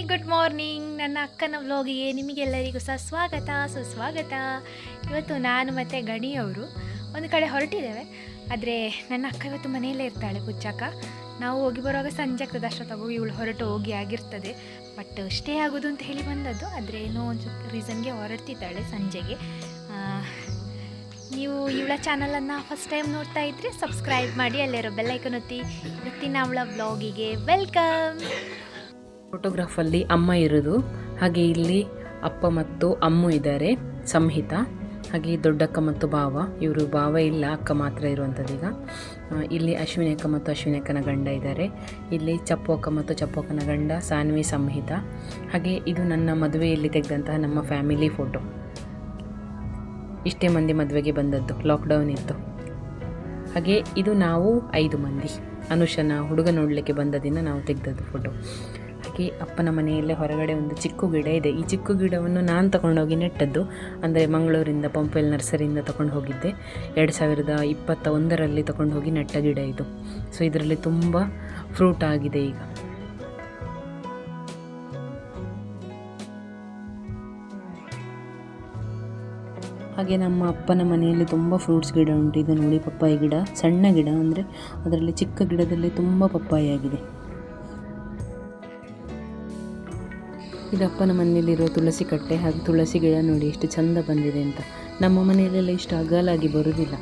Good morning. ನನ್ನ ಅಕ್ಕನ ವ್ಲಾಗಿಗೆ ನಿಮಗೆಲ್ಲರಿಗೂ ಸ್ವಾಗತ ಸುಸ್ವಾಗತ. ಇವತ್ತು ನಾನು ಮತ್ತು ಗಣಿಯವರು ಒಂದು ಕಡೆ ಹೊರಟಿದ್ದೇವೆ. ಆದರೆ ನನ್ನ ಅಕ್ಕ ಇವತ್ತು ಮನೆಯಲ್ಲೇ ಇರ್ತಾಳೆ ಪುಚ್ಚಕ್ಕ. ನಾವು ಹೋಗಿ ಬರುವಾಗ ಸಂಜೆ ಆಗ್ತದೆ, ಅಷ್ಟೊತ್ತಾಗು ಇವಳು ಹೊರಟು ಹೋಗಿ ಆಗಿರ್ತದೆ. ಬಟ್ ಸ್ಟೇ ಆಗೋದು ಅಂತ ಹೇಳಿ ಬಂದದ್ದು, ಆದರೆ ಏನೋ ಒಂದು ರೀಸನ್ಗೆ ಹೊರಡ್ತಿದ್ದಾಳೆ ಸಂಜೆಗೆ. ನೀವು ಇವಳ ಚಾನಲನ್ನು ಫಸ್ಟ್ ಟೈಮ್ ನೋಡ್ತಾ ಇದ್ದರೆ ಸಬ್ಸ್ಕ್ರೈಬ್ ಮಾಡಿ, ಅಲ್ಲಿರೋ ಬೆಲ್ಲೈಕನ್ ಒತ್ತಿ. ಇವತ್ತಿನ ಅವಳ ವ್ಲಾಗಿಗೆ ವೆಲ್ಕಮ್. ಫೋಟೋಗ್ರಾಫಲ್ಲಿ ಅಮ್ಮ ಇರೋದು, ಹಾಗೆ ಇಲ್ಲಿ ಅಪ್ಪ ಮತ್ತು ಅಮ್ಮು ಇದ್ದಾರೆ, ಸಂಹಿತಾ, ಹಾಗೆ ದೊಡ್ಡಕ್ಕ ಮತ್ತು ಭಾವ. ಇವರು ಭಾವ ಇಲ್ಲ, ಅಕ್ಕ ಮಾತ್ರ ಇರುವಂಥದ್ದು ಈಗ. ಇಲ್ಲಿ ಅಶ್ವಿನಿ ಅಕ್ಕ ಮತ್ತು ಅಶ್ವಿನಿ ಅಕ್ಕನ ಗಂಡ ಇದ್ದಾರೆ. ಇಲ್ಲಿ ಚಪ್ಪು ಅಕ್ಕ ಮತ್ತು ಚಪ್ಪು ಅಕ್ಕನ ಗಂಡ ಸಾನ್ವಿ, ಸಂಹಿತಾ. ಹಾಗೆ ಇದು ನನ್ನ ಮದುವೆಯಲ್ಲಿ ತೆಗೆದಂತಹ ನಮ್ಮ ಫ್ಯಾಮಿಲಿ ಫೋಟೋ. ಇಷ್ಟೇ ಮಂದಿ ಮದುವೆಗೆ ಬಂದದ್ದು, ಲಾಕ್ಡೌನ್ ಇತ್ತು. ಹಾಗೆ ಇದು ನಾವು 5 ಮಂದಿ ಅನುಷನ ಹುಡುಗ ನೋಡಲಿಕ್ಕೆ ಬಂದ ದಿನ ನಾವು ತೆಗೆದದ್ದು ಫೋಟೋ. ಹಾಗೆ ಅಪ್ಪನ ಮನೆಯಲ್ಲೇ ಹೊರಗಡೆ ಒಂದು ಚಿಕ್ಕು ಗಿಡ ಇದೆ. ಈ ಚಿಕ್ಕು ಗಿಡವನ್ನು ನಾನು ತಗೊಂಡೋಗಿ ನೆಟ್ಟದ್ದು, ಅಂದರೆ ಮಂಗಳೂರಿಂದ ಪಂಪೆಲ್ ನರ್ಸರಿಯಿಂದ ತಗೊಂಡು ಹೋಗಿದ್ದೆ. 2021ರಲ್ಲಿ ತಗೊಂಡು ಹೋಗಿ ನೆಟ್ಟ ಗಿಡ ಇದು. ಸೊ ಇದರಲ್ಲಿ ತುಂಬ ಫ್ರೂಟ್ ಆಗಿದೆ ಈಗ. ಹಾಗೆ ನಮ್ಮ ಅಪ್ಪನ ಮನೆಯಲ್ಲಿ ತುಂಬ ಫ್ರೂಟ್ಸ್ ಗಿಡ ಉಂಟು. ಇದು ನೋಡಿ ಪಪ್ಪಾಯಿ ಗಿಡ, ಸಣ್ಣ ಗಿಡ, ಅಂದರೆ ಅದರಲ್ಲಿ ಚಿಕ್ಕ ಗಿಡದಲ್ಲಿ ತುಂಬ ಪಪ್ಪಾಯಿ ಆಗಿದೆ. ಇದು ಅಪ್ಪನ ಮನೆಯಲ್ಲಿರೋ ತುಳಸಿ ಕಟ್ಟೆ. ಹಾಗೆ ತುಳಸಿ ಗಿಡ ನೋಡಿ ಎಷ್ಟು ಚಂದ ಬಂದಿದೆ ಅಂತ. ನಮ್ಮ ಮನೆಯಲ್ಲೆಲ್ಲ ಇಷ್ಟು ಅಗಲಾಗಿ ಬರುವುದಿಲ್ಲ.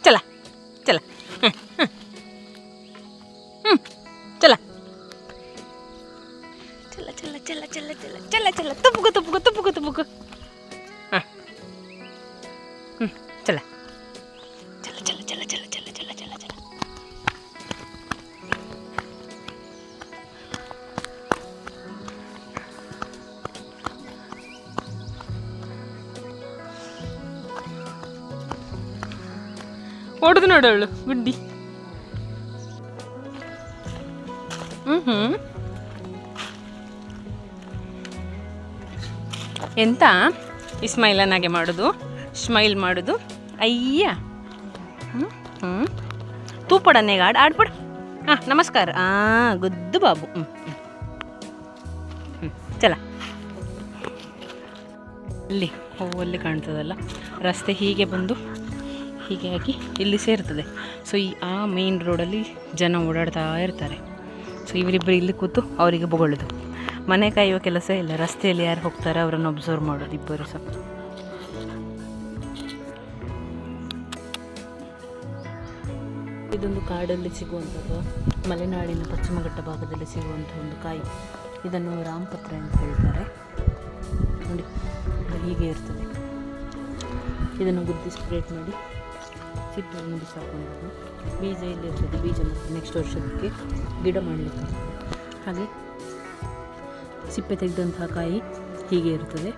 ಚಲ ಚಲ ಚಲ ಚಲ ಚಲ ಚಲ ಚಲ ಚಲ ಚಲ ಚಲ ತುಪ್ಪುಗು ತುಪ್ಪುಗು ತುಪ್ಪುಗು ತುಪ್ಪುಗು. ಚಲ ಚಲ ಚಲ ಚಲ ಚಲ ಚಲ ಚಲ ಚಲ ಚಲ. ಹೊಡೆದು ನೋಡವಳು ಗುಡ್ಡಿ. ಎಂತ ಇಸ್ಮೈಲನಾಗೆ ಮಾಡೋದು, ಸ್ಮೈಲ್ ಮಾಡೋದು. ಅಯ್ಯ ತೂಪಡನ್ನೇಗ ಆಡ್ಬಿಡು. ನಮಸ್ಕಾರ. ಗುದ್ದು ಬಾಬು. ಚಲ. ಅಲ್ಲಿ ಅಲ್ಲಿ ಕಾಣ್ತದಲ್ಲ ರಸ್ತೆ, ಹೀಗೆ ಬಂದು ಹೀಗೆ ಆಗಿ ಇಲ್ಲಿ ಸೇರ್ತದೆ. ಸೊ ಆ ಮೇನ್ ರೋಡಲ್ಲಿ ಜನ ಓಡಾಡ್ತಾ ಇರ್ತಾರೆ. ಸೊ ಇವರಿಬ್ಬರು ಇಲ್ಲಿ ಕೂತು ಅವರಿಗೆ ಬೊಗಳೋದು. ಮನೆ ಕಾಯುವ ಕೆಲಸ ಇಲ್ಲ, ರಸ್ತೆಯಲ್ಲಿ ಯಾರು ಹೋಗ್ತಾರೆ ಅವರನ್ನು ಅಬ್ಸರ್ವ್ ಮಾಡೋದು ಇಬ್ಬರು ಸಹ. ಇದೊಂದು ಕಾಡಲ್ಲಿ ಸಿಗುವಂಥದ್ದು, ಮಲೆನಾಡಿನ ಪಶ್ಚಿಮ ಘಟ್ಟ ಭಾಗದಲ್ಲಿ ಸಿಗುವಂಥ ಒಂದು ಕಾಯಿ. ಇದನ್ನು ರಾಮಪತ್ರ ಅಂತ ಹೇಳ್ತಾರೆ. ನೋಡಿ ಹೀಗೆ ಇರ್ತದೆ. ಇದನ್ನು ಗುದ್ದಿ ಸ್ಪ್ರೇಟ್ ಮಾಡಿ ಸಿಪ್ಪೆಯನ್ನು ಬಿಸಾಕೊಂಡು ಬೀಜ ಇಲ್ಲಿ ಇರ್ತದೆ. ಬೀಜ ಮತ್ತು ನೆಕ್ಸ್ಟ್ ವರ್ಷಕ್ಕೆ ಗಿಡ ಮಾಡಲಿಕ್ಕೆ. ಹಾಗೆ ಸಿಪ್ಪೆ ತೆಗೆದಂತಹ ಕಾಯಿ ಹೀಗೆ ಇರ್ತದೆ.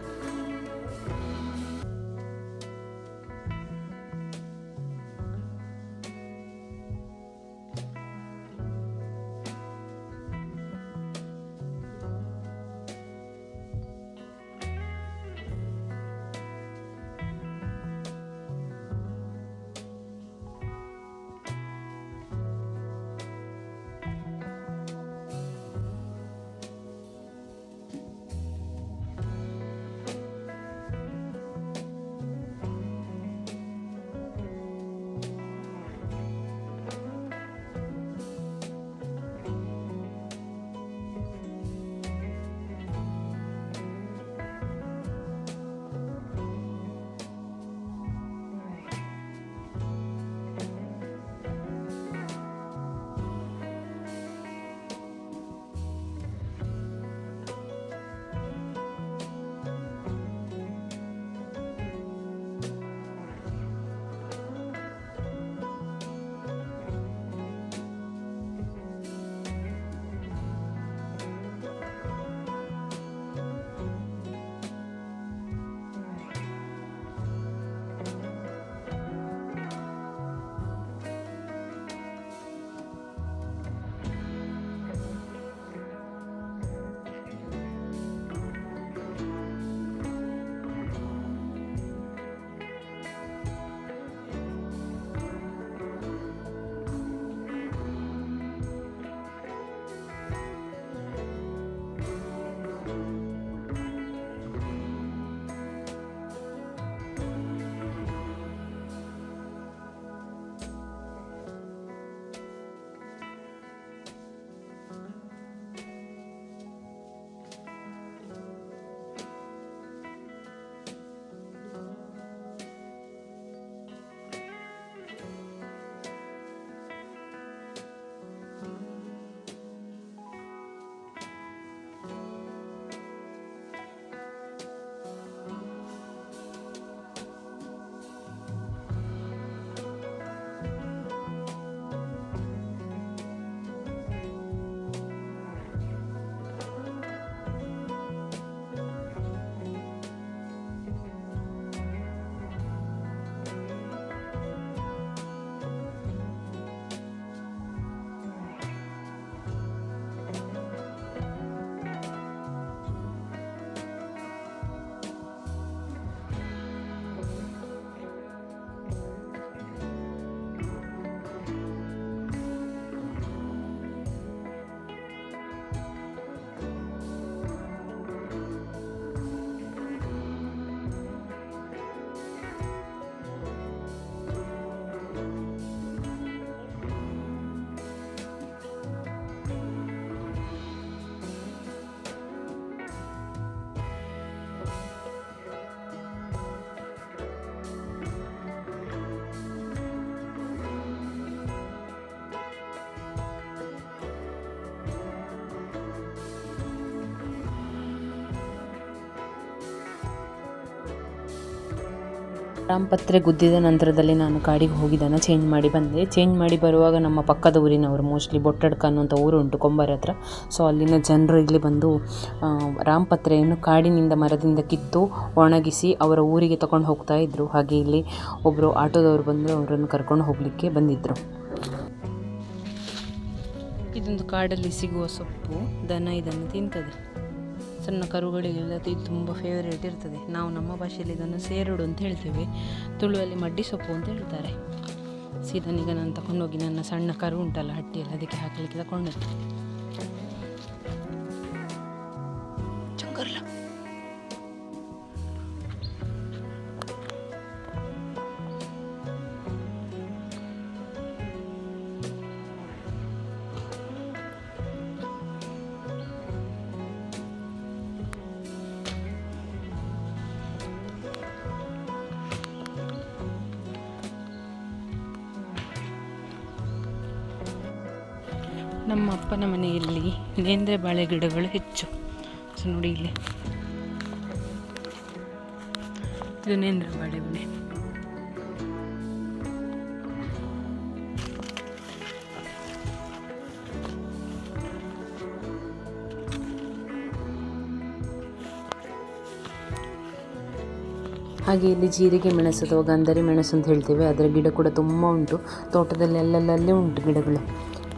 ರಾಮಪತ್ರೆ ಗುದ್ದಿದ ನಂತರದಲ್ಲಿ ನಾನು ಕಾಡಿಗೆ ಹೋಗಿದ್ದನ್ನು ಚೇಂಜ್ ಮಾಡಿ ಬಂದೆ. ಚೇಂಜ್ ಮಾಡಿ ಬರುವಾಗ ನಮ್ಮ ಪಕ್ಕದ ಊರಿನವರು, ಮೋಸ್ಟ್ಲಿ ಬೊಟ್ಟಡ್ಕ ಅನ್ನುವಂಥ ಊರು ಉಂಟು ಕೊಂಬಾರ ಹತ್ರ. ಸೊ ಅಲ್ಲಿನ ಜನರು ಇಲ್ಲಿ ಬಂದು ರಾಮಪತ್ರೆಯನ್ನು ಕಾಡಿನಿಂದ ಮರದಿಂದ ಕಿತ್ತು ಒಣಗಿಸಿ ಅವರ ಊರಿಗೆ ತಗೊಂಡು ಹೋಗ್ತಾ ಇದ್ದರು. ಹಾಗೆ ಇಲ್ಲಿ ಒಬ್ಬರು ಆಟೋದವರು ಬಂದು ಅವರನ್ನು ಕರ್ಕೊಂಡು ಹೋಗಲಿಕ್ಕೆ ಬಂದಿದ್ದರು. ಇದೊಂದು ಕಾಡಲ್ಲಿ ಸಿಗುವ ಸೊಪ್ಪು. ದನ ಇದನ್ನು ತಿಂತದೆ. ಸಣ್ಣ ಕರುಗಳಿಗೆಲ್ಲ ಇದು ತುಂಬ ಫೇವರೇಟ್ ಇರ್ತದೆ. ನಾವು ನಮ್ಮ ಭಾಷೆಯಲ್ಲಿ ಇದನ್ನು ಸೇರುಡು ಅಂತ ಹೇಳ್ತೇವೆ, ತುಳುವಲ್ಲಿ ಮಡ್ಡಿ ಸೊಪ್ಪು ಅಂತ ಹೇಳ್ತಾರೆ. ಸೀದನೀಗ ನಾನು ತಗೊಂಡೋಗಿ ನನ್ನ ಸಣ್ಣ ಕರು ಉಂಟಲ್ಲ ಹಟ್ಟಿಯಲ್ಲಿ, ಅದಕ್ಕೆ ಹಾಕಲಿಕ್ಕೆ ತಗೊಂಡಿದ್ದೆ. ಚಂಗರ್ಲ ನಮ್ಮ ಅಪ್ಪನ ಮನೆಯಲ್ಲಿ ನೇಂದ್ರೆ ಬಾಳೆ ಗಿಡಗಳು ಹೆಚ್ಚು. ಸೊ ನೋಡಿ ಇಲ್ಲಿ ಇದು ನೇಂದ್ರೆ ಬಾಳೆ ಮನೆ. ಹಾಗೆ ಇಲ್ಲಿ ಜೀರಿಗೆ ಮೆಣಸು ಅಥವಾ ಗಂಧರಿ ಮೆಣಸು ಅಂತ ಹೇಳ್ತೇವೆ, ಅದರ ಗಿಡ ಕೂಡ ತುಂಬ ಉಂಟು. ತೋಟದಲ್ಲಿ ಅಲ್ಲಲ್ಲೇ ಉಂಟು ಗಿಡಗಳು.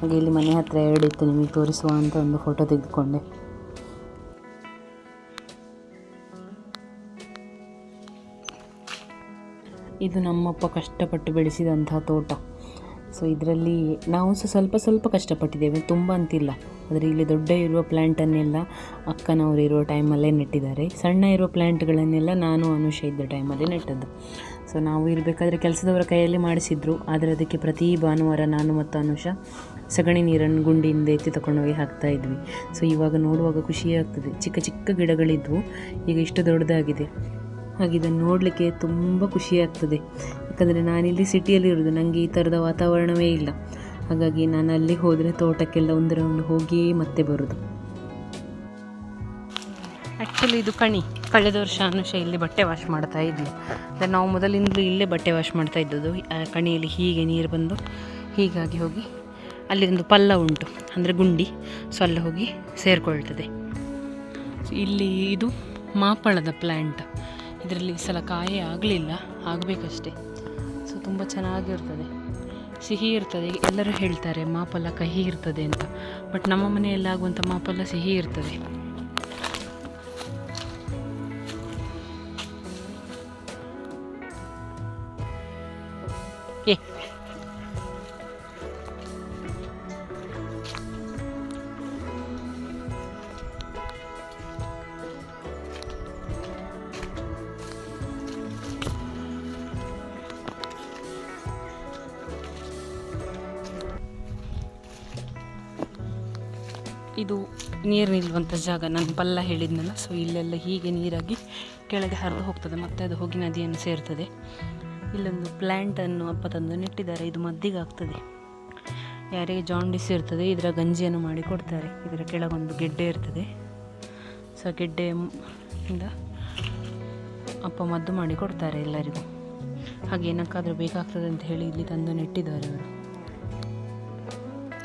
ಹಾಗೆ ಇಲ್ಲಿ ಮನೆ ಹತ್ರ ಎರಡಿತ್ತು, ನಿಮಗೆ ತೋರಿಸುವ ಅಂತ ಒಂದು ಫೋಟೋ ತೆಗೆದುಕೊಂಡೆ. ಇದು ನಮ್ಮಪ್ಪ ಕಷ್ಟಪಟ್ಟು ಬೆಳೆಸಿದಂತಹ ತೋಟ. ಸೊ ಇದರಲ್ಲಿ ನಾವು ಸ್ವಲ್ಪ ಸ್ವಲ್ಪ ಕಷ್ಟಪಟ್ಟಿದ್ದೇವೆ, ತುಂಬ ಅಂತಿಲ್ಲ. ಆದರೆ ಇಲ್ಲಿ ದೊಡ್ಡ ಇರುವ ಪ್ಲ್ಯಾಂಟನ್ನೆಲ್ಲ ಅಕ್ಕನವರು ಇರುವ ಟೈಮಲ್ಲೇ ನೆಟ್ಟಿದ್ದಾರೆ. ಸಣ್ಣ ಇರುವ ಪ್ಲ್ಯಾಂಟ್ಗಳನ್ನೆಲ್ಲ ನಾನು ಅನುಷ ಇದ್ದ ಟೈಮಲ್ಲೇ ನೆಟ್ಟದ್ದು. ಸೊ ನಾವು ಇರಬೇಕಾದ್ರೆ ಕೆಲಸದವರ ಕೈಯಲ್ಲಿ ಮಾಡಿಸಿದ್ರು. ಆದರೆ ಅದಕ್ಕೆ ಪ್ರತಿ ಭಾನುವಾರ ನಾನು ಮತ್ತು ಅನುಷ ಸಗಣಿ ನೀರನ್ನು ಗುಂಡಿಯಿಂದ ಎತ್ತಿ ತಗೊಂಡೋಗಿ ಹಾಕ್ತಾಯಿದ್ವಿ. ಸೊ ಇವಾಗ ನೋಡುವಾಗ ಖುಷಿಯಾಗ್ತದೆ. ಚಿಕ್ಕ ಚಿಕ್ಕ ಗಿಡಗಳಿದ್ವು, ಈಗ ಇಷ್ಟು ದೊಡ್ಡದಾಗಿದೆ. ಹಾಗೆ ಇದನ್ನು ನೋಡಲಿಕ್ಕೆ ತುಂಬ ಖುಷಿಯಾಗ್ತದೆ. ಯಾಕಂದರೆ ನಾನಿಲ್ಲಿ ಸಿಟಿಯಲ್ಲಿ ಇರೋದು, ನನಗೆ ಈ ಥರದ ವಾತಾವರಣವೇ ಇಲ್ಲ. ಹಾಗಾಗಿ ನಾನು ಅಲ್ಲಿ ಹೋದರೆ ತೋಟಕ್ಕೆಲ್ಲ ಒಂದು ರೌಂಡ್ ಹೋಗಿಯೇ ಮತ್ತೆ ಬರೋದು. ಆ್ಯಕ್ಚುಲಿ ಇದು ಕಣಿ. ಕಳೆದ ವರ್ಷ ಅನುಷ ಇಲ್ಲಿ ಬಟ್ಟೆ ವಾಶ್ ಮಾಡ್ತಾ ಇದ್ಲು. ಅಂದರೆ ನಾವು ಮೊದಲಿಂದಲೂ ಇಲ್ಲೇ ಬಟ್ಟೆ ವಾಶ್ ಮಾಡ್ತಾ ಇದ್ದದ್ದು. ಕಣಿಯಲ್ಲಿ ಹೀಗೆ ನೀರು ಬಂದು ಹೀಗಾಗಿ ಹೋಗಿ ಅಲ್ಲಿ ಒಂದು ಪಲ್ಲ ಉಂಟು, ಅಂದರೆ ಗುಂಡಿ. ಸೊ ಅಲ್ಲಿ ಹೋಗಿ ಸೇರಿಕೊಳ್ತದೆ. ಇಲ್ಲಿ ಇದು ಮಾಪಳದ ಪ್ಲ್ಯಾಂಟ್. ಇದರಲ್ಲಿ ಈ ಸಲ ಕಾಯೇ ಆಗಲಿಲ್ಲ, ಆಗಬೇಕಷ್ಟೆ. ಸೊ ತುಂಬ ಚೆನ್ನಾಗಿರ್ತದೆ, ಸಿಹಿ ಇರ್ತದೆ. ಎಲ್ಲರೂ ಹೇಳ್ತಾರೆ ಮಾಪಲ ಕಹಿ ಇರ್ತದೆ ಅಂತ, ಬಟ್ ನಮ್ಮ ಮನೆಯಲ್ಲಿ ಆಗುವಂಥ ಮಾಪಲ ಸಿಹಿ ಇರ್ತದೆ. ಇದು ನೀರು ನಿಲ್ಲುವಂಥ ಜಾಗ. ನಾನು ಪಲ್ಲ ಹೇಳಿದ್ನಲ್ಲ, ಸೊ ಇಲ್ಲೆಲ್ಲ ಹೀಗೆ ನೀರಾಗಿ ಕೆಳಗೆ ಹರಿದು ಹೋಗ್ತದೆ, ಮತ್ತು ಅದು ಹೋಗಿ ನದಿಯನ್ನು ಸೇರ್ತದೆ. ಇಲ್ಲೊಂದು ಪ್ಲ್ಯಾಂಟನ್ನು ಅಪ್ಪ ತಂದು ನೆಟ್ಟಿದ್ದಾರೆ. ಇದು ಮದ್ದಿಗಾಗ್ತದೆ. ಯಾರಿಗೆ ಜಾಂಡಿಸ್ ಇರ್ತದೆ ಇದರ ಗಂಜಿಯನ್ನು ಮಾಡಿ ಕೊಡ್ತಾರೆ. ಇದರ ಕೆಳಗೊಂದು ಗೆಡ್ಡೆ ಇರ್ತದೆ. ಸೊ ಗೆಡ್ಡೆಯಿಂದ ಅಪ್ಪ ಮದ್ದು ಮಾಡಿ ಕೊಡ್ತಾರೆ ಎಲ್ಲರಿಗೂ. ಹಾಗೆ ಏನಕ್ಕಾದರೂ ಬೇಕಾಗ್ತದೆ ಅಂತ ಹೇಳಿ ಇಲ್ಲಿ ತಂದು ನೆಟ್ಟಿದ್ದಾರೆ ಅವರು.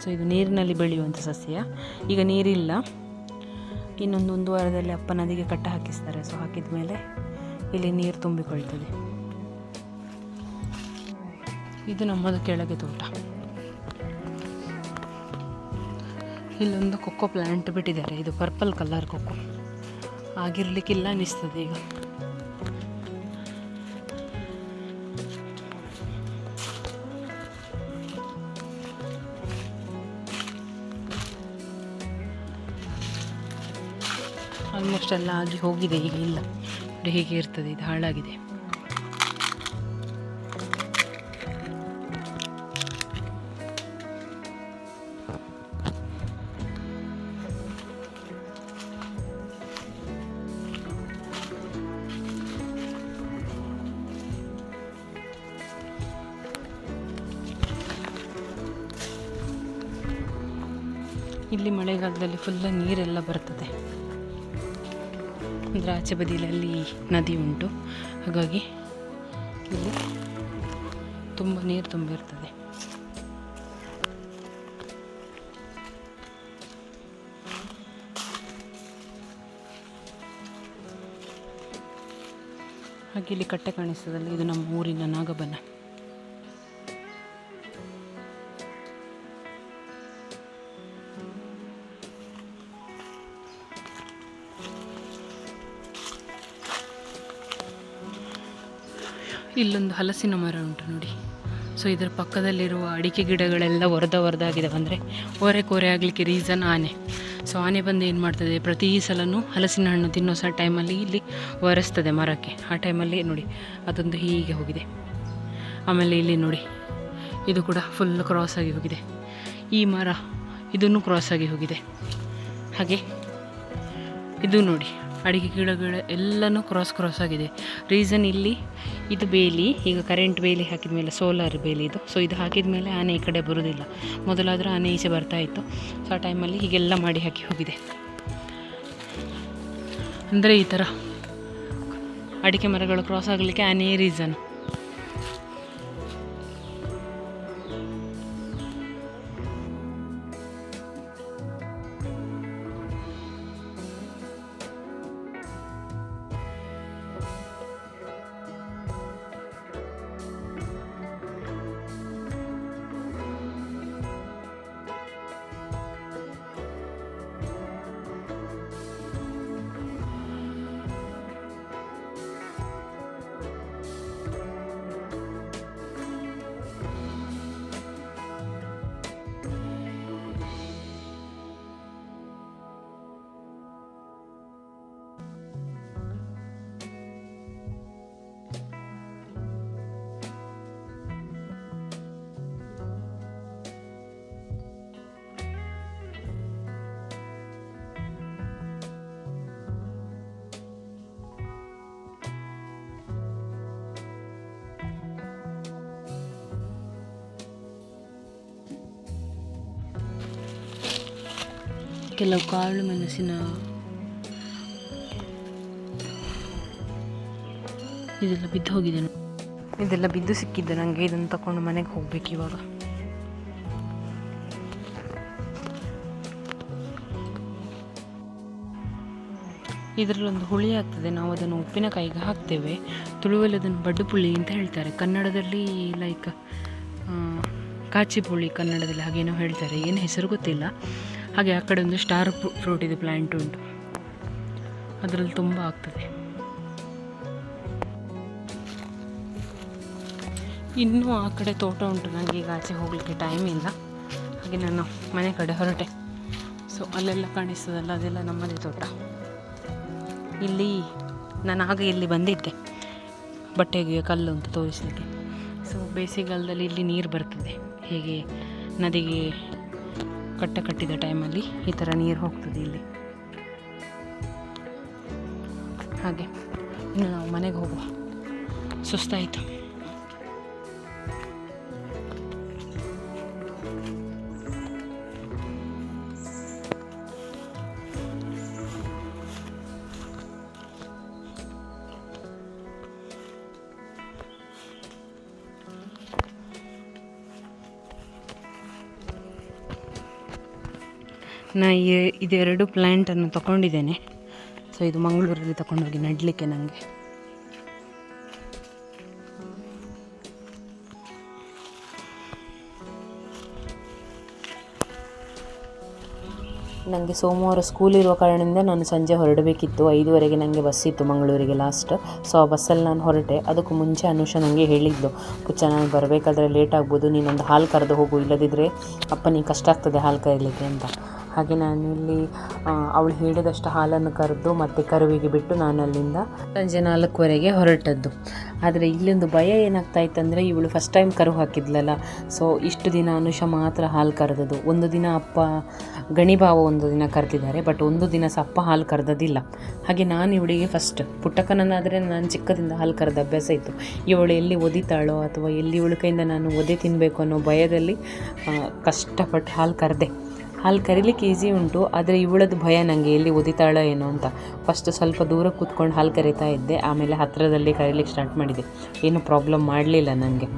ಸೊ ಇದು ನೀರಿನಲ್ಲಿ ಬೆಳೆಯುವಂಥ ಸಸ್ಯ. ಈಗ ನೀರಿಲ್ಲ, ಇನ್ನೊಂದು ವಾರದಲ್ಲಿ ಅಪ್ಪ ನದಿಗೆ ಕಟ್ಟ ಹಾಕಿಸ್ತಾರೆ. ಸೊ ಹಾಕಿದ ಮೇಲೆ ಇಲ್ಲಿ ನೀರು ತುಂಬಿಕೊಳ್ತದೆ. ಇದು ನಮ್ಮದು ಕೆಳಗೆ ತೋಟ. ಇಲ್ಲೊಂದು ಕೊಕ್ಕೋ ಪ್ಲ್ಯಾಂಟ್ ಬಿಟ್ಟಿದ್ದಾರೆ. ಇದು ಪರ್ಪಲ್ ಕಲರ್ ಕೊಕ್ಕೋ. ಆಗಿರಲಿಕ್ಕಿಲ್ಲ ಅನ್ನಿಸ್ತದೆ ಈಗ. ಆಲ್ಮೋಸ್ಟ್ ಎಲ್ಲ ಆಗಿ ಹೋಗಿದೆ, ಈಗ ಇಲ್ಲ. ಹೀಗೆ ಇರ್ತದೆ, ಇದು ಹಾಳಾಗಿದೆ. ಇಲ್ಲಿ ಮಳೆಗಾಲದಲ್ಲಿ ಫುಲ್ಲ ನೀರೆಲ್ಲ ಬರ್ತದೆ. ಅಂದರೆ ಆಚೆ ಬದಿಯಲ್ಲಿ ನದಿ ಉಂಟು, ಹಾಗಾಗಿ ಇಲ್ಲಿ ತುಂಬ ನೀರು ತುಂಬಿರ್ತದೆ. ಹಾಗೆ ಇಲ್ಲಿ ಕಟ್ಟೆ ಕಾಣಿಸ್ತದಲ್ಲ, ಇದು ನಮ್ಮ ಊರಿನ ನಾಗಬನ. ಇಲ್ಲೊಂದು ಹಲಸಿನ ಮರ ಉಂಟು ನೋಡಿ. ಸೊ ಇದರ ಪಕ್ಕದಲ್ಲಿರುವ ಅಡಿಕೆ ಗಿಡಗಳೆಲ್ಲ ಒರೆದಾಗಿದ್ದಾವೆ. ಅಂದರೆ ಕೋರೆ ಆಗಲಿಕ್ಕೆ ರೀಸನ್ ಆನೆ. ಸೊ ಆನೆ ಬಂದು ಏನು ಮಾಡ್ತದೆ, ಪ್ರತಿ ಸಲನೂ ಹಲಸಿನ ಹಣ್ಣು ತಿನ್ನೋ ಟೈಮಲ್ಲಿ ಇಲ್ಲಿ ಒರೆಸ್ತದೆ ಮರಕ್ಕೆ. ಆ ಟೈಮಲ್ಲಿ ನೋಡಿ ಅದೊಂದು ಹೀಗೆ ಹೋಗಿದೆ. ಆಮೇಲೆ ಇಲ್ಲಿ ನೋಡಿ ಇದು ಕೂಡ ಫುಲ್ ಕ್ರಾಸ್ ಆಗಿ ಹೋಗಿದೆ. ಈ ಮರ ಇದನ್ನು ಕ್ರಾಸ್ ಆಗಿ ಹೋಗಿದೆ. ಹಾಗೆ ಇದು ನೋಡಿ ಅಡಿಕೆ ಗಿಡಗಳು ಎಲ್ಲನೂ ಕ್ರಾಸ್ ಆಗಿದೆ. ರೀಸನ್ ಇಲ್ಲಿ ಇದು ಬೇಲಿ, ಈಗ ಕರೆಂಟ್ ಬೇಲಿ ಹಾಕಿದ ಮೇಲೆ ಸೋಲಾರ್ ಬೇಲಿ ಇದು. ಸೊ ಇದು ಹಾಕಿದ ಮೇಲೆ ಆನೆ ಈ ಕಡೆ ಬರೋದಿಲ್ಲ. ಮೊದಲಾದರೂ ಆನೆ ಈಚೆ ಬರ್ತಾ ಇತ್ತು. ಸೊ ಆ ಟೈಮಲ್ಲಿ ಹೀಗೆಲ್ಲ ಮಾಡಿ ಹಾಕಿ ಹೋಗಿದೆ. ಅಂದರೆ ಈ ಥರ ಅಡಿಕೆ ಮರಗಳು ಕ್ರಾಸ್ ಆಗಲಿಕ್ಕೆ ಆನೆ ರೀಸನ್. ಕೆಲವು ಕಾಳು ಮೆಣಸಿನ ಇದೆಲ್ಲ ಬಿದ್ದು ಹೋಗಿದೆ. ಇದೆಲ್ಲ ಬಿದ್ದು ಸಿಕ್ಕಿದ್ದು ನನಗೆ. ಇದನ್ನು ತಗೊಂಡು ಮನೆಗೆ ಹೋಗ್ಬೇಕು ಇವಾಗ. ಇದರಲ್ಲೊಂದು ಹುಳಿ ಆಗ್ತದೆ. ನಾವು ಅದನ್ನು ಉಪ್ಪಿನಕಾಯಿಗೆ ಹಾಕ್ತೇವೆ. ತುಳುವಲ್ಲಿ ಅದನ್ನು ಬಡ್ಡು ಪುಳಿ ಅಂತ ಹೇಳ್ತಾರೆ. ಕನ್ನಡದಲ್ಲಿ ಲೈಕ್ ಕಾಚಿ ಪುಳಿ ಕನ್ನಡದಲ್ಲಿ ಹಾಗೇನೋ ಹೇಳ್ತಾರೆ. ಏನು ಹೆಸರು ಗೊತ್ತಿಲ್ಲ. ಹಾಗೆ ಆ ಕಡೆ ಒಂದು ಸ್ಟಾರ್ ಫ್ರೂಟ್ ಇದು ಪ್ಲ್ಯಾಂಟ್ ಉಂಟು, ಅದರಲ್ಲಿ ತುಂಬ ಆಗ್ತದೆ. ಇನ್ನೂ ಆ ಕಡೆ ತೋಟ ಉಂಟು. ನನಗೆ ಈಗ ಆಚೆ ಹೋಗಲಿಕ್ಕೆ ಟೈಮ್ ಇಲ್ಲ. ಹಾಗೆ ನಾನು ಮನೆ ಕಡೆ ಹೊರಟೆ. ಸೊ ಅಲ್ಲೆಲ್ಲ ಕಾಣಿಸ್ತದಲ್ಲ, ಅದೆಲ್ಲ ನಮ್ಮದೇ ತೋಟ. ಇಲ್ಲಿ ನಾನು ಆಗ ಇಲ್ಲಿ ಬಂದಿದ್ದೆ ಬಟ್ಟೆಗೆ ಕಲ್ಲು ಅಂತ ತೋರಿಸಲಿಕ್ಕೆ. ಸೊ ಬೇಸಿಗೆಗಾಲದಲ್ಲಿ ಇಲ್ಲಿ ನೀರು ಬರ್ತದೆ. ಹೇಗೆ ನದಿಗೆ ಕಟ್ಟಿದ ಟೈಮಲ್ಲಿ ಈ ಥರ ನೀರು ಹೋಗ್ತದೆ ಇಲ್ಲಿ. ಹಾಗೆ ಇನ್ನು ನಾವು ಮನೆಗೆ ಹೋಗುವ, ಸುಸ್ತಾಯಿತು. ನಾನು ಇದೆರಡು ಪ್ಲ್ಯಾಂಟನ್ನು ತಗೊಂಡಿದ್ದೇನೆ. ಸೊ ಇದು ಮಂಗಳೂರಲ್ಲಿ ತಗೊಂಡೋಗಿ ನೆಡಲಿಕ್ಕೆ ನನಗೆ. ನನಗೆ ಸೋಮವಾರ ಸ್ಕೂಲ್ ಇರುವ ಕಾರಣದಿಂದ ನಾನು ಸಂಜೆ ಹೊರಡಬೇಕಿತ್ತು. 5:15 ನನಗೆ ಬಸ್ ಇತ್ತು ಮಂಗಳೂರಿಗೆ ಲಾಸ್ಟ್. ಸೊ ಆ ಬಸ್ಸಲ್ಲಿ ನಾನು ಹೊರಟೆ. ಅದಕ್ಕೂ ಮುಂಚೆ ಅನುಷಾ ನನಗೆ ಹೇಳಿದ್ಲು, ಪುಚ್ಚ ನಾನು ಬರಬೇಕಾದ್ರೆ ಲೇಟ್ ಆಗ್ಬೋದು, ನೀನೊಂದು ಹಾಲು ಕರೆದು ಹೋಗು, ಇಲ್ಲದಿದ್ದರೆ ಅಪ್ಪನಿಗೆ ಕಷ್ಟ ಆಗ್ತದೆ ಹಾಲು ಕರೀಲಿಕ್ಕೆ ಅಂತ. ಹಾಗೆ ನಾನು ಇಲ್ಲಿ ಅವಳು ಹೇಳಿದಷ್ಟು ಹಾಲನ್ನು ಕರೆದು ಮತ್ತು ಕರುವಿಗೆ ಬಿಟ್ಟು ನಾನು ಅಲ್ಲಿಂದ ಸಂಜೆ 4:15 ಹೊರಟದ್ದು. ಆದರೆ ಇಲ್ಲೊಂದು ಭಯ ಏನಾಗ್ತಾಯಿತ್ತಂದರೆ, ಇವಳು ಫಸ್ಟ್ ಟೈಮ್ ಕರು ಹಾಕಿದ್ಲಲ್ಲ. ಸೊ ಇಷ್ಟು ದಿನ ಅನುಷಾ ಮಾತ್ರ ಹಾಲು ಕರೆದದ್ದು. ಒಂದು ದಿನ ಅಪ್ಪ ಗಣಿಭಾವ ಒಂದು ದಿನ ಕರೆದಿದ್ದಾರೆ, ಬಟ್ ಒಂದು ದಿನ ಸಹ ಅಪ್ಪ ಹಾಲು ಕರೆದದಿಲ್ಲ. ಹಾಗೆ ನಾನು ಇವಳಿಗೆ ಫಸ್ಟ್, ಪುಟ್ಟಕ್ಕನನ್ನಾದರೆ ನಾನು ಚಿಕ್ಕದಿಂದ ಹಾಲು ಕರೆದ ಅಭ್ಯಾಸ ಇತ್ತು. ಇವಳು ಎಲ್ಲಿ ಒದಿತಾಳೋ ಅಥವಾ ಎಲ್ಲಿ ಇವಳ ಕೈಯಿಂದ ನಾನು ಒದೆ ತಿನ್ನಬೇಕು ಅನ್ನೋ ಭಯದಲ್ಲಿ ಕಷ್ಟಪಟ್ಟು ಹಾಲು ಕರೆದೆ. ಹಾಲು ಕರಿಲಿಕ್ಕೆ ಈಸಿ ಉಂಟು, ಆದರೆ ಇವಳದ್ದು ಭಯ ನನಗೆ ಎಲ್ಲಿ ಒದಿತಾಳೋ ಏನೋ ಅಂತ. ಫಸ್ಟ್ ಸ್ವಲ್ಪ ದೂರ ಕೂತ್ಕೊಂಡು ಹಾಲು ಕರಿತಾ ಇದ್ದೆ, ಆಮೇಲೆ ಹತ್ತಿರದಲ್ಲಿ ಕರೀಲಿಕ್ಕೆ ಸ್ಟಾರ್ಟ್ ಮಾಡಿದೆ. ಏನು ಪ್ರಾಬ್ಲಮ್ ಮಾಡಲಿಲ್ಲ ನನಗೆ.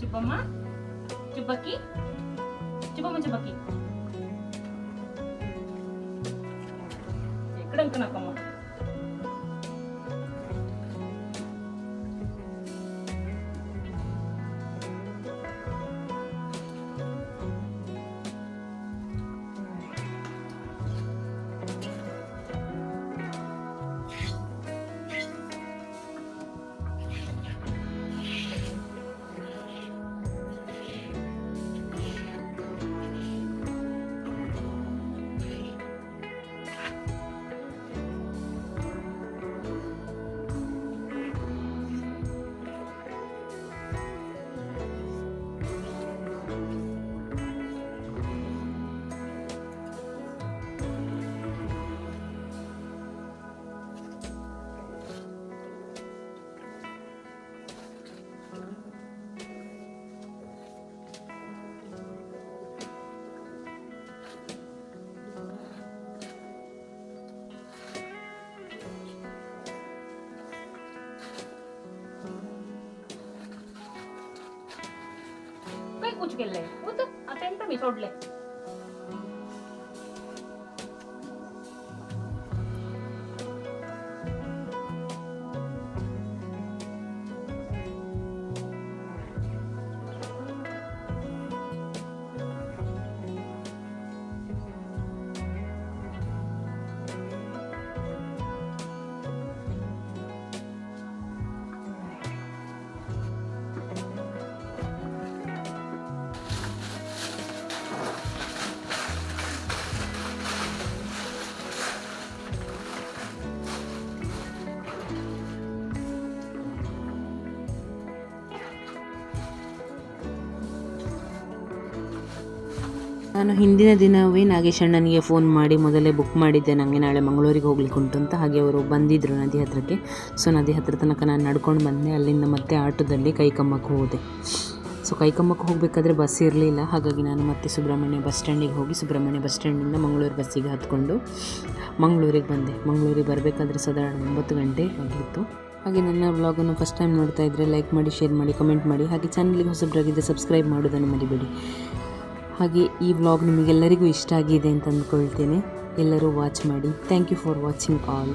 చుబ్బమ్మ చుబ్బకి చుబ్బమ్మ చుబ్బకి ఎక్కడ అనుకున్నాకమ్మ కూర్చుకెళ్ళే వద్దు అటెంత మీ చూడలే ನಾನು ಹಿಂದಿನ ದಿನವೇ ನಾಗೇಶ್ ಅಣ್ಣನಿಗೆ ಫೋನ್ ಮಾಡಿ ಮೊದಲೇ ಬುಕ್ ಮಾಡಿದ್ದೆ, ನನಗೆ ನಾಳೆ ಮಂಗಳೂರಿಗೆ ಹೋಗ್ಲಿಕ್ಕೆ ಉಂಟು ಅಂತ. ಹಾಗೆ ಅವರು ಬಂದಿದ್ದರು ನದಿ ಹತ್ತಿರಕ್ಕೆ. ಸೊ ನದಿ ಹತ್ತಿರ ತನಕ ನಾನು ನಡ್ಕೊಂಡು ಬಂದೆ. ಅಲ್ಲಿಂದ ಮತ್ತೆ ಆಟೋದಲ್ಲಿ ಕೈಕಮ್ಮಕ್ಕೆ ಹೋದೆ. ಸೊ ಕೈಕಮ್ಮಕ್ಕೆ ಹೋಗಬೇಕಾದ್ರೆ ಬಸ್ ಇರಲಿಲ್ಲ, ಹಾಗಾಗಿ ನಾನು ಮತ್ತೆ ಸುಬ್ರಹ್ಮಣ್ಯ ಬಸ್ ಸ್ಟ್ಯಾಂಡಿಗೆ ಹೋಗಿ ಸುಬ್ರಹ್ಮಣ್ಯ ಬಸ್ ಸ್ಟ್ಯಾಂಡಿಂದ ಮಂಗಳೂರು ಬಸ್ಸಿಗೆ ಹತ್ಕೊಂಡು ಮಂಗಳೂರಿಗೆ ಬಂದೆ. ಮಂಗಳೂರಿಗೆ ಬರಬೇಕಾದ್ರೆ ಸಾಧಾರಣ 9 ಗಂಟೆ ಆಗಿತ್ತು. ಹಾಗೆ ನನ್ನ ವ್ಲಾಗನ್ನು ಫಸ್ಟ್ ಟೈಮ್ ನೋಡ್ತಾ ಇದ್ದರೆ ಲೈಕ್ ಮಾಡಿ, ಶೇರ್ ಮಾಡಿ, ಕಮೆಂಟ್ ಮಾಡಿ. ಹಾಗೆ ಚಾನಲ್ಗೆ ಹೊಸಬ್ರಾಗಿದ್ದರೆ ಸಬ್ಸ್ಕ್ರೈಬ್ ಮಾಡೋದನ್ನು ಮರಿಬೇಡಿ. ಹಾಗೆ ಈ ವ್ಲಾಗ್ ನಿಮಗೆಲ್ಲರಿಗೂ ಇಷ್ಟ ಆಗಿದೆ ಅಂತ ಅಂದ್ಕೊಳ್ತೇನೆ. ಎಲ್ಲರೂ ವಾಚ್ ಮಾಡಿ. Thank you for watching all.